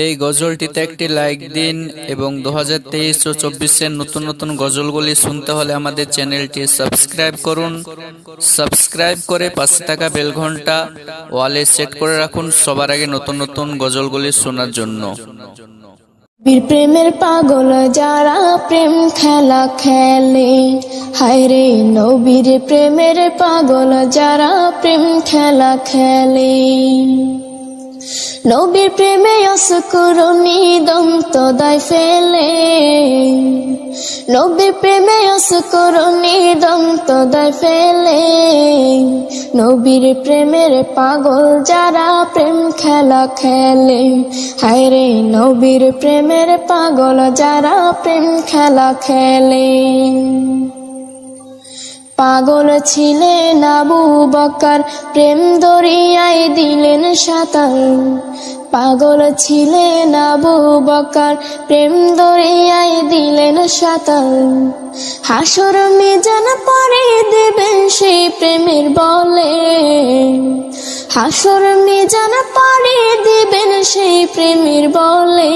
এই গজলটিতে একটি লাইক দিন এবং 2023 ও 24-এর নতুন নতুন গজলগুলি শুনতে হলে আমাদের চ্যানেলটি সাবস্ক্রাইব করুন। সাবস্ক্রাইব করে পাশে থাকা বেল ঘন্টা ওয়ালে সেট করে রাখুন সবার আগে নতুন নতুন গজলগুলি শোনার জন্য। বীর প্রেমের পাগল যারা প্রেম খেলা খেলে, হায় রে নবীর প্রেমের পাগল যারা প্রেম খেলা খেলে। নবীর প্রেমে অসকরণী দন্ত দায় ফেলে, নবীর প্রেমে অসকরণী দন্ত দায় ফেলে। নবীর প্রেমের পাগল যারা প্রেম খেলা খেলে, হায় রে নবীর প্রেমের পাগল যারা প্রেম খেলা খেলে। পাগল ছিলেন আবু বকর, প্রেম দরিয়ায় দিলেন সাঁতার। পাগল ছিলেন আবু বকর, প্রেম দরিয়ায় দিলেন সাঁতার। হাসর মিজান পরে দেবেন সেই প্রেমের বলে, হাসর মিজান পরে দিবেন সেই প্রেমের বলে।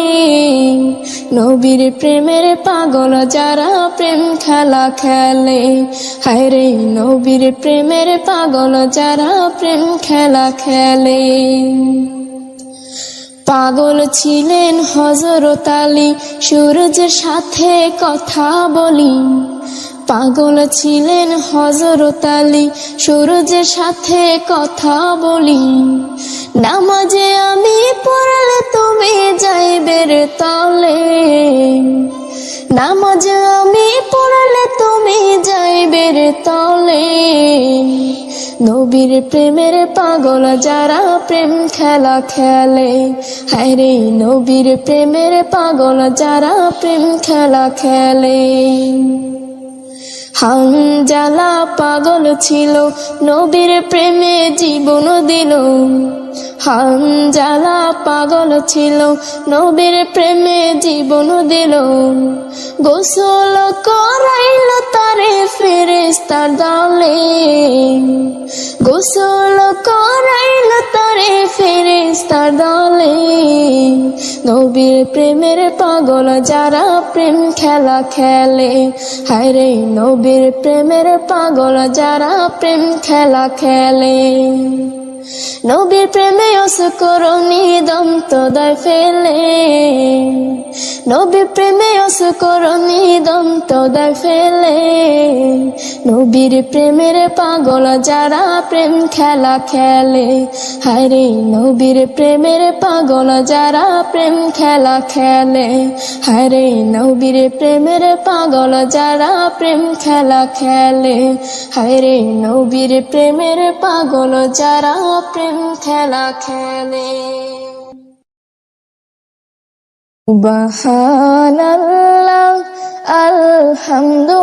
নবীর প্রেমের পাগল যারা প্রেম খেলা খেলে, হায় রে নবীর প্রেমের পাগল যারা প্রেম খেলা খেলে। পাগল ছিলেন হযরত আলী, সূরজের সাথে কথা বলি। পাগল ছিলেন হযরত আলী, সূরজের সাথে কথা বলি। নামাজে আমি পড়লে তুমি যাইবের তলে, নামাজে আমি পড়লে তুমি যাইবের তলে। নবীর প্রেমের পাগল যারা প্রেম খেলা খেলে, হায় রে নবীর প্রেমের পাগল যারা প্রেম খেলা খেলে। হানজালা পাগল ছিল, নবীর প্রেমে জীবন দিল। হানজালা পাগল ছিল, নবীর প্রেমে জীবন দিল। গোসল করাইল তারে ফেরেশতার দলে, গোসল করাইল তারে ফেরেশতার দলে। নবীর প্রেমের পাগল যারা প্রেম খেলা খেলে, হায় রে নবীর প্রেমের পাগল যারা প্রেম খেলা খেলে। নবীর প্রেমে অসকরণী দন্ত দায় ফেলে, নবীর প্রেমে অসকরণী দন্ত দায় ফেলে। নবীর প্রেমের পাগল যারা প্রেম খেলা খেলে, হায় রে নবীর প্রেমের পাগল যারা প্রেম খেলা খেলে। হায় রে নবীর প্রেমের পাগল যারা প্রেম খেলা খেলে, হায় রে নবীর প্রেমের পাগল যারা প্রেম খেলা খেলে। সুবহানাল্লাহ, আলহামদুলিল্লাহ।